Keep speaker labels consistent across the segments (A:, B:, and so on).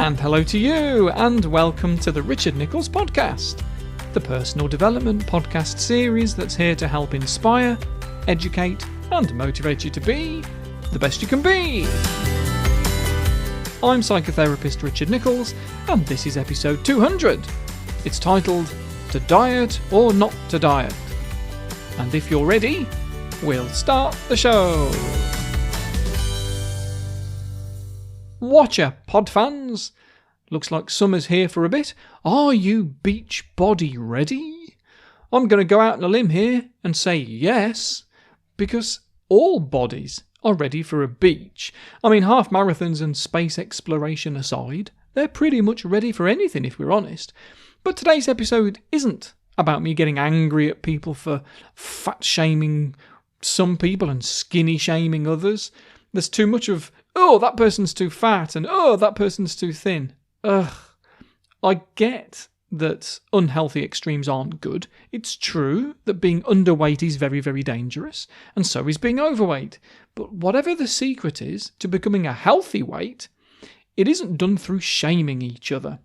A: And hello to you, and welcome to the Richard Nicholls podcast, the personal development podcast series that's here to help inspire, educate, and motivate you to be the best you can be. I'm psychotherapist Richard Nicholls, and this is episode 200. It's titled, To Diet or Not to Diet. And if you're ready, we'll start the show. Watcha, pod fans! Looks like summer's here for a bit. Are you beach body ready? I'm going to go out on a limb here and say yes, because all bodies are ready for a beach. I mean, half marathons and space exploration aside, they're pretty much ready for anything if we're honest. But today's episode isn't about me getting angry at people for fat shaming some people and skinny shaming others. There's too much of, oh, that person's too fat, and oh, that person's too thin. Ugh. I get that unhealthy extremes aren't good. It's true that being underweight is very, very dangerous, and so is being overweight. But whatever the secret is to becoming a healthy weight, it isn't done through shaming each other.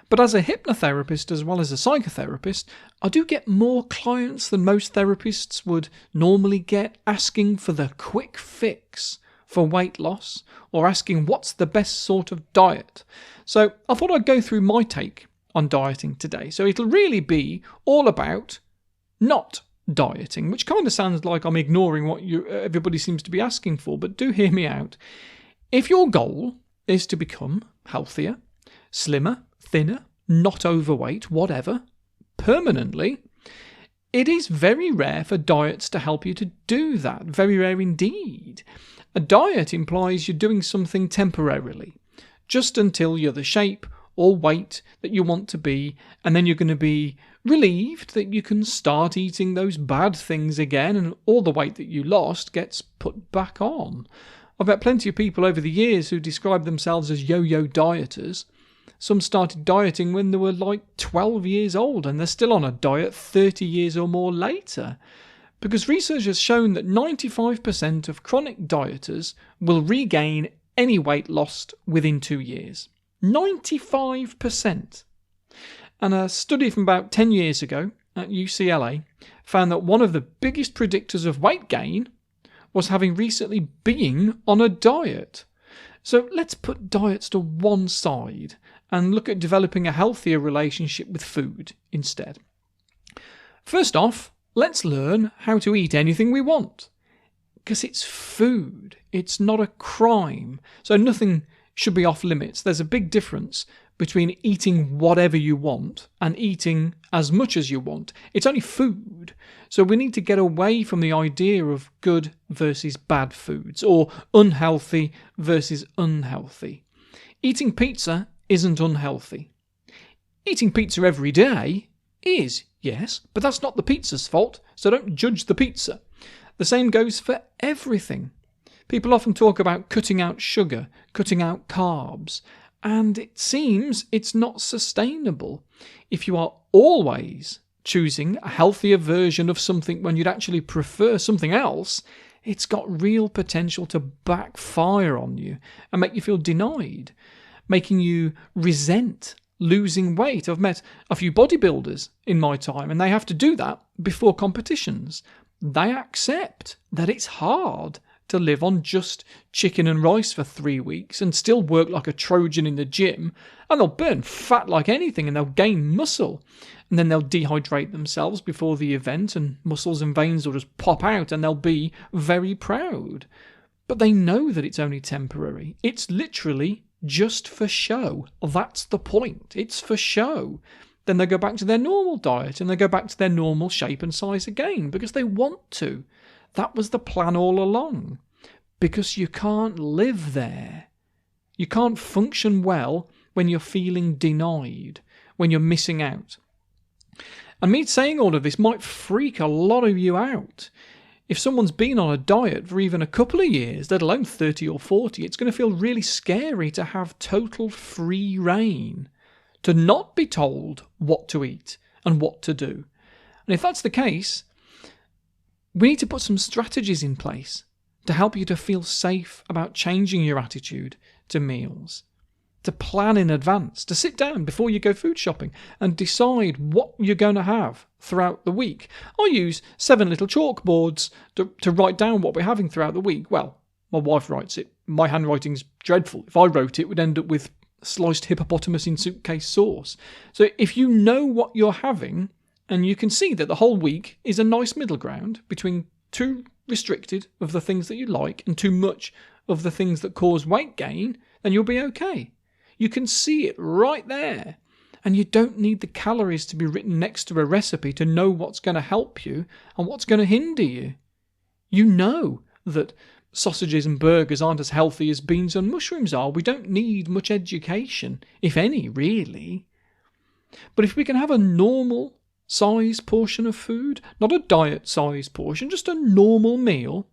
A: But as a hypnotherapist as well as a psychotherapist, I do get more clients than most therapists would normally get asking for the quick fix for weight loss or asking what's the best sort of diet. So I thought I'd go through my take on dieting today. So it'll really be all about not dieting, which kind of sounds like I'm ignoring what everybody seems to be asking for, but do hear me out. If your goal is to become healthier, slimmer, thinner, not overweight, whatever, permanently, it is very rare for diets to help you to do that. Very rare indeed. A diet implies you're doing something temporarily, just until you're the shape or weight that you want to be, and then you're going to be relieved that you can start eating those bad things again, and all the weight that you lost gets put back on. I've met plenty of people over the years who describe themselves as yo-yo dieters. Some started dieting when they were like 12 years old, and they're still on a diet 30 years or more later. Because research has shown that 95% of chronic dieters will regain any weight lost within 2 years. 95%. And a study from about 10 years ago at UCLA found that one of the biggest predictors of weight gain was having recently been on a diet. So let's put diets to one side and look at developing a healthier relationship with food instead. First off, let's learn how to eat anything we want. Because it's food. It's not a crime. So nothing should be off limits. There's a big difference between eating whatever you want and eating as much as you want. It's only food. So we need to get away from the idea of good versus bad foods or unhealthy versus unhealthy. Eating pizza isn't unhealthy. Eating pizza every day is, yes, but that's not the pizza's fault, so don't judge the pizza. The same goes for everything. People often talk about cutting out sugar, cutting out carbs, and it seems it's not sustainable. If you are always choosing a healthier version of something when you'd actually prefer something else, it's got real potential to backfire on you and make you feel denied, making you resent losing weight. I've met a few bodybuilders in my time, and they have to do that before competitions. They accept that it's hard to live on just chicken and rice for 3 weeks and still work like a Trojan in the gym, and they'll burn fat like anything and they'll gain muscle, and then they'll dehydrate themselves before the event and muscles and veins will just pop out and they'll be very proud. But they know that it's only temporary. It's literally just for show. That's the point. It's for show. Then they go back to their normal diet and they go back to their normal shape and size again because they want to. That was the plan all along. Because you can't live there. You can't function well when you're feeling denied, when you're missing out. And me saying all of this might freak a lot of you out. If someone's been on a diet for even a couple of years, let alone 30 or 40, it's going to feel really scary to have total free rein, to not be told what to eat and what to do. And if that's the case, we need to put some strategies in place to help you to feel safe about changing your attitude to meals. to plan in advance, to sit down before you go food shopping and decide what you're going to have throughout the week. I use 7 little chalkboards to write down what we're having throughout the week. Well, my wife writes it. My handwriting's dreadful. If I wrote it, we'd end up with sliced hippopotamus in suitcase sauce. So if you know what you're having, and you can see that the whole week is a nice middle ground between too restricted of the things that you like and too much of the things that cause weight gain, then you'll be okay. You can see it right there. And you don't need the calories to be written next to a recipe to know what's going to help you and what's going to hinder you. You know that sausages and burgers aren't as healthy as beans and mushrooms are. We don't need much education, if any, really. But if we can have a normal size portion of food, not a diet size portion, just a normal meal,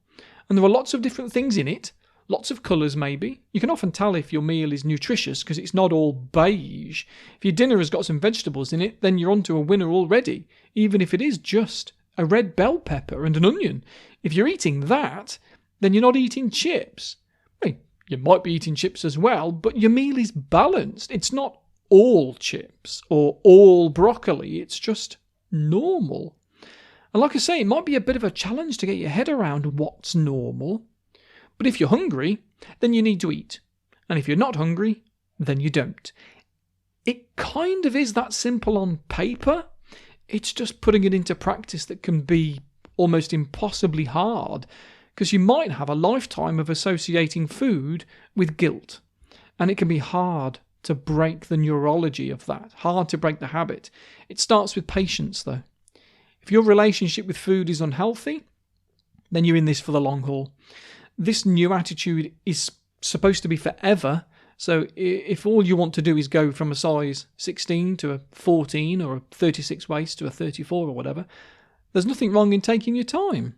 A: and there are lots of different things in it, lots of colours maybe. You can often tell if your meal is nutritious because it's not all beige. If your dinner has got some vegetables in it, then you're onto a winner already, even if it is just a red bell pepper and an onion. If you're eating that, then you're not eating chips. Well, you might be eating chips as well, but your meal is balanced. It's not all chips or all broccoli. It's just normal. And like I say, it might be a bit of a challenge to get your head around what's normal. But if you're hungry, then you need to eat. And if you're not hungry, then you don't. It kind of is that simple on paper. It's just putting it into practice that can be almost impossibly hard, because you might have a lifetime of associating food with guilt. And it can be hard to break the neurology of that, hard to break the habit. It starts with patience, though. If your relationship with food is unhealthy, then you're in this for the long haul. This new attitude is supposed to be forever, so if all you want to do is go from a size 16 to a 14 or a 36 waist to a 34 or whatever, there's nothing wrong in taking your time.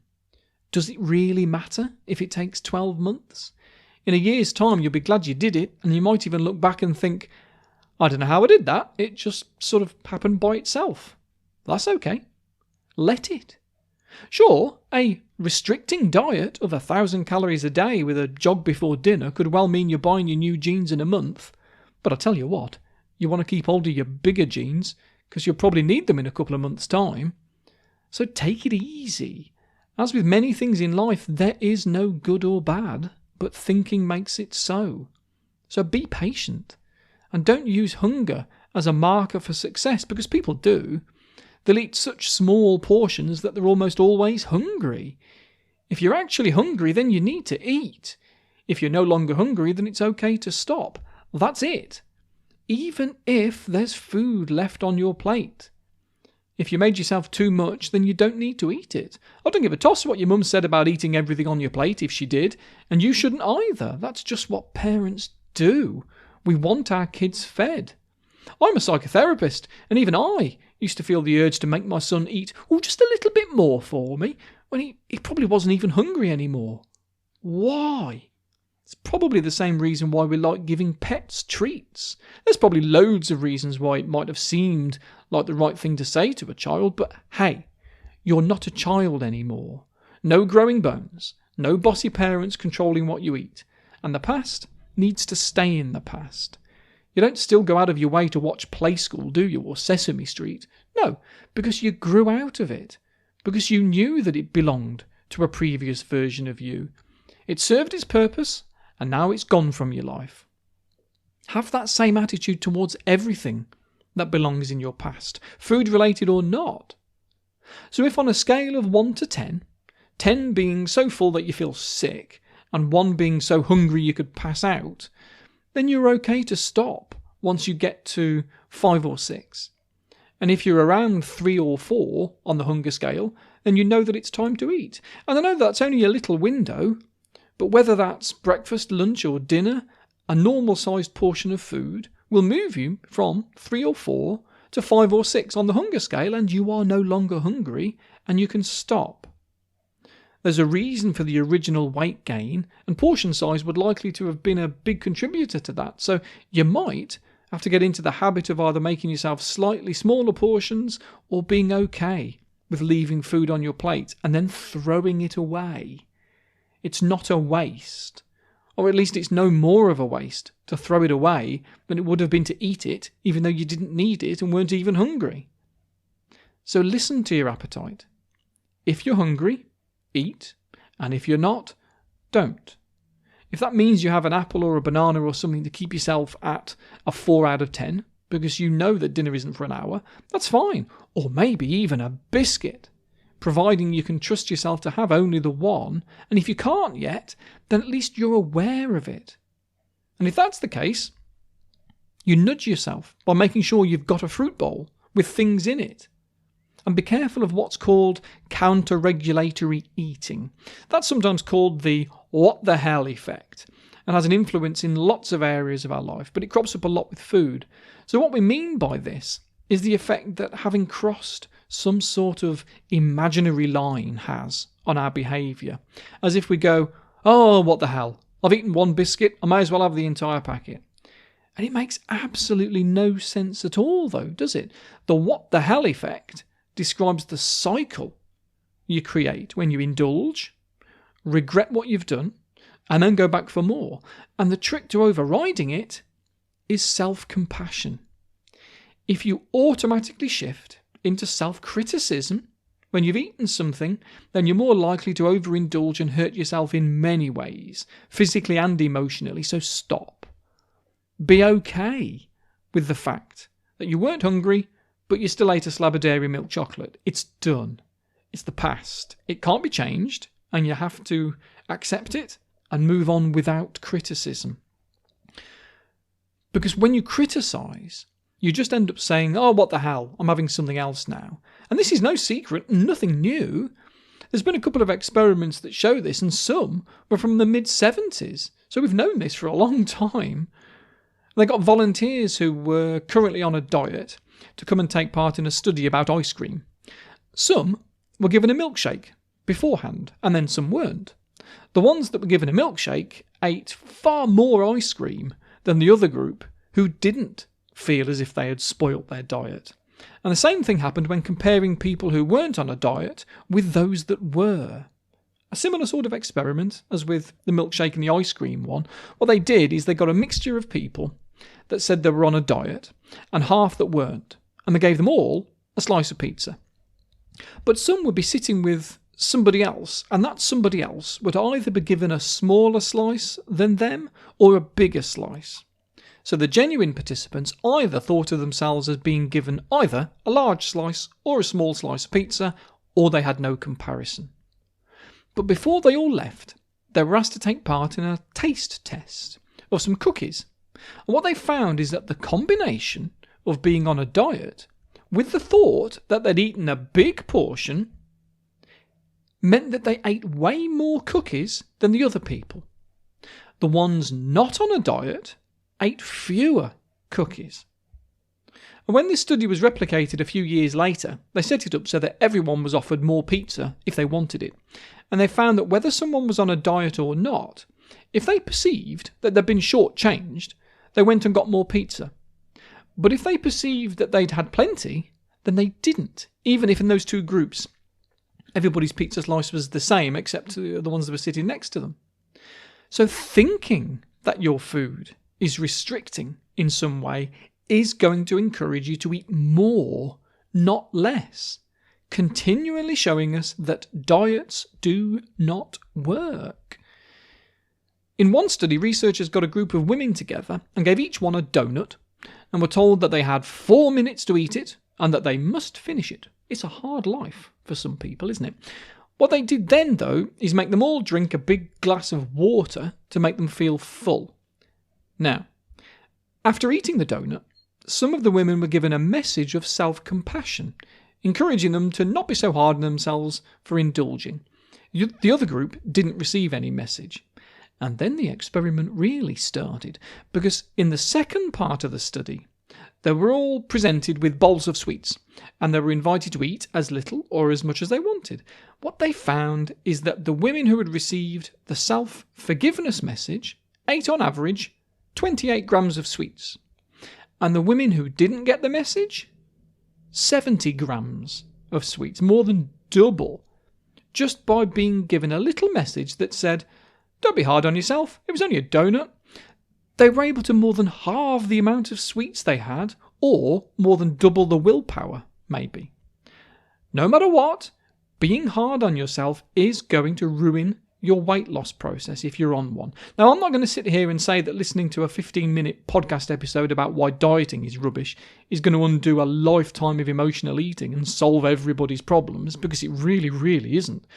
A: Does it really matter if it takes 12 months? In a year's time, you'll be glad you did it, and you might even look back and think, I don't know how I did that. It just sort of happened by itself. That's okay. Let it. Sure, a restricting diet of 1,000 calories a day with a jog before dinner could well mean you're buying your new jeans in a month. But I tell you what, you want to keep hold of your bigger jeans because you'll probably need them in a couple of months' time. So take it easy. As with many things in life, there is no good or bad, but thinking makes it so. So be patient. And don't use hunger as a marker for success, because people do. They'll eat such small portions that they're almost always hungry. If you're actually hungry, then you need to eat. If you're no longer hungry, then it's okay to stop. That's it. Even if there's food left on your plate. If you made yourself too much, then you don't need to eat it. I don't give a toss what your mum said about eating everything on your plate if she did, and you shouldn't either. That's just what parents do. We want our kids fed. I'm a psychotherapist, and even I used to feel the urge to make my son eat just a little bit more for me when he probably wasn't even hungry anymore. Why? It's probably the same reason why we like giving pets treats. There's probably loads of reasons why it might have seemed like the right thing to say to a child, but hey, you're not a child anymore. No growing bones, no bossy parents controlling what you eat, and the past needs to stay in the past. You don't still go out of your way to watch Play School, do you, or Sesame Street? No, because you grew out of it, because you knew that it belonged to a previous version of you. It served its purpose, and now it's gone from your life. Have that same attitude towards everything that belongs in your past, food-related or not. So if on a scale of 1 to 10, 10 being so full that you feel sick, and 1 being so hungry you could pass out, then you're okay to stop once you get to 5 or 6. And if you're around 3 or 4 on the hunger scale, then you know that it's time to eat. And I know that's only a little window, but whether that's breakfast, lunch or dinner, a normal-sized portion of food will move you from 3 or 4 to 5 or 6 on the hunger scale, and you are no longer hungry and you can stop. There's a reason for the original weight gain, and portion size would likely to have been a big contributor to that, so you might have to get into the habit of either making yourself slightly smaller portions or being okay with leaving food on your plate and then throwing it away. It's not a waste. Or at least it's no more of a waste to throw it away than it would have been to eat it, even though you didn't need it and weren't even hungry. So listen to your appetite. If you're hungry, eat, and if you're not, don't. If that means you have an apple or a banana or something to keep yourself at a 4 out of 10, because you know that dinner isn't for an hour, that's fine. Or maybe even a biscuit, providing you can trust yourself to have only the one, and if you can't yet, then at least you're aware of it. And if that's the case, you nudge yourself by making sure you've got a fruit bowl with things in it. And be careful of what's called counter-regulatory eating. That's sometimes called the what the hell effect, and has an influence in lots of areas of our life, but it crops up a lot with food. So what we mean by this is the effect that having crossed some sort of imaginary line has on our behaviour. As if we go, oh, what the hell, I've eaten one biscuit, I may as well have the entire packet. And it makes absolutely no sense at all, though, does it? The what the hell effect describes the cycle you create when you indulge, regret what you've done, and then go back for more. And the trick to overriding it is self-compassion. If you automatically shift into self-criticism when you've eaten something, then you're more likely to overindulge and hurt yourself in many ways, physically and emotionally. So stop. Be okay with the fact that you weren't hungry, but you still ate a slab of dairy milk chocolate. It's done. It's the past. It can't be changed, and you have to accept it and move on without criticism. Because when you criticise, you just end up saying, oh, what the hell, I'm having something else now. And this is no secret, nothing new. There's been a couple of experiments that show this, and some were from the mid-70s. So we've known this for a long time. They got volunteers who were currently on a diet to come and take part in a study about ice cream. Some were given a milkshake beforehand, and then some weren't. The ones that were given a milkshake ate far more ice cream than the other group who didn't feel as if they had spoilt their diet. And the same thing happened when comparing people who weren't on a diet with those that were. A similar sort of experiment as with the milkshake and the ice cream one. What they did is they got a mixture of people that said they were on a diet and half that weren't, and they gave them all a slice of pizza. But some would be sitting with somebody else, and that somebody else would either be given a smaller slice than them or a bigger slice. So the genuine participants either thought of themselves as being given either a large slice or a small slice of pizza, or they had no comparison. But before they all left, they were asked to take part in a taste test of some cookies. And what they found is that the combination of being on a diet with the thought that they'd eaten a big portion meant that they ate way more cookies than the other people. The ones not on a diet ate fewer cookies. And when this study was replicated a few years later, they set it up so that everyone was offered more pizza if they wanted it. And they found that whether someone was on a diet or not, if they perceived that they'd been shortchanged, they went and got more pizza. But if they perceived that they'd had plenty, then they didn't, even if in those two groups everybody's pizza slice was the same except the ones that were sitting next to them. So thinking that your food is restricting in some way is going to encourage you to eat more, not less, continually showing us that diets do not work. In one study, researchers got a group of women together and gave each one a donut and were told that they had 4 minutes to eat it and that they must finish it. It's a hard life for some people, isn't it? What they did then, though, is make them all drink a big glass of water to make them feel full. Now, after eating the donut, some of the women were given a message of self-compassion, encouraging them to not be so hard on themselves for indulging. The other group didn't receive any message. And then the experiment really started, because in the second part of the study, they were all presented with bowls of sweets, and they were invited to eat as little or as much as they wanted. What they found is that the women who had received the self-forgiveness message ate on average 28 grams of sweets, and the women who didn't get the message, 70 grams of sweets, more than double, just by being given a little message that said, Don't be hard on yourself. It was only a donut. They were able to more than halve the amount of sweets they had, or more than double the willpower, maybe. No matter what, being hard on yourself is going to ruin your weight loss process if you're on one. Now, I'm not going to sit here and say that listening to a 15-minute podcast episode about why dieting is rubbish is going to undo a lifetime of emotional eating and solve everybody's problems, because it really, really isn't.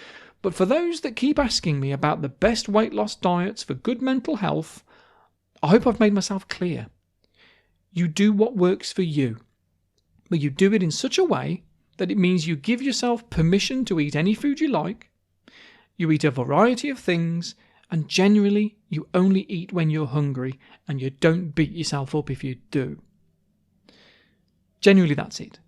A: But for those that keep asking me about the best weight loss diets for good mental health, I hope I've made myself clear. You do what works for you, but you do it in such a way that it means you give yourself permission to eat any food you like, you eat a variety of things, and generally you only eat when you're hungry, and you don't beat yourself up if you do. Generally, that's it.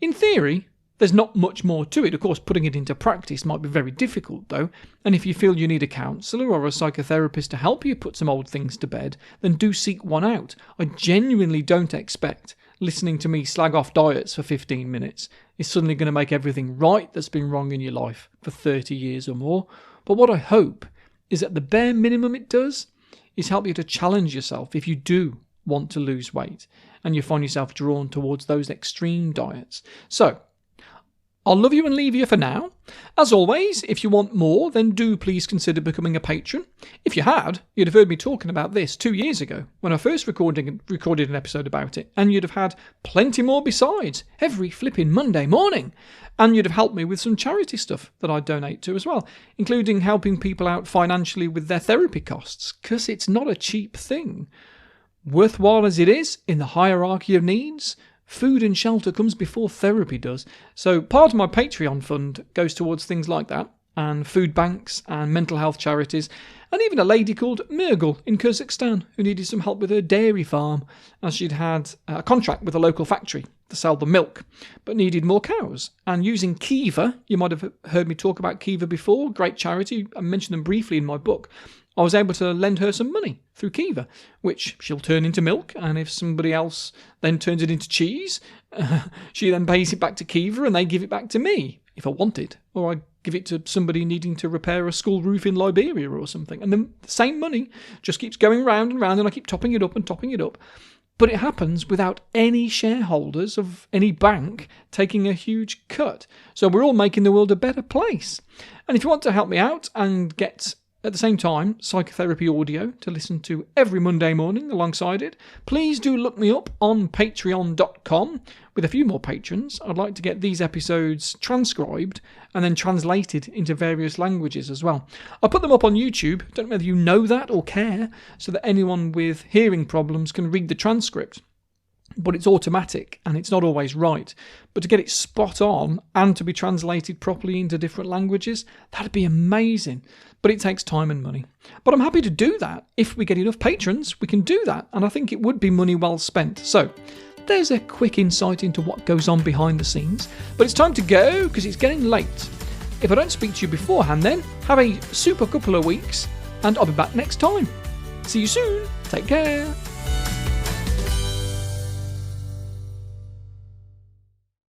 A: In theory, there's not much more to it. Of course, putting it into practice might be very difficult, though, and if you feel you need a counsellor or a psychotherapist to help you put some old things to bed, then do seek one out. I genuinely don't expect listening to me slag off diets for 15 minutes is suddenly going to make everything right that's been wrong in your life for 30 years or more. But what I hope is that the bare minimum it does is help you to challenge yourself if you do want to lose weight and you find yourself drawn towards those extreme diets. So, I'll love you and leave you for now. As always, if you want more, then do please consider becoming a patron. If you had, you'd have heard me talking about this 2 years ago when I first recorded an episode about it, and you'd have had plenty more besides every flipping Monday morning. And you'd have helped me with some charity stuff that I donate to as well, including helping people out financially with their therapy costs, because it's not a cheap thing. Worthwhile as it is in the hierarchy of needs, food and shelter comes before therapy does. So part of my Patreon fund goes towards things like that, and food banks and mental health charities, and even a lady called Mirgul in Kazakhstan who needed some help with her dairy farm, as she'd had a contract with a local factory to sell the milk, but needed more cows. And using Kiva, you might have heard me talk about Kiva before, great charity, I mentioned them briefly in my book. I was able to lend her some money through Kiva, which she'll turn into milk, and if somebody else then turns it into cheese, she then pays it back to Kiva and they give it back to me, if I want it, or I give it to somebody needing to repair a school roof in Liberia or something. And the same money just keeps going round and round, and I keep topping it up and topping it up. But it happens without any shareholders of any bank taking a huge cut. So we're all making the world a better place. And if you want to help me out and get, at the same time, psychotherapy audio to listen to every Monday morning alongside it, please do look me up on patreon.com. With a few more patrons, I'd like to get these episodes transcribed and then translated into various languages as well. I'll put them up on YouTube, don't know whether you know that or care, so that anyone with hearing problems can read the transcript. But it's automatic and it's not always right. But to get it spot on and to be translated properly into different languages, that'd be amazing. But it takes time and money. But I'm happy to do that. If we get enough patrons, we can do that. And I think it would be money well spent. So there's a quick insight into what goes on behind the scenes. But it's time to go because it's getting late. If I don't speak to you beforehand then, have a super couple of weeks and I'll be back next time. See you soon. Take care.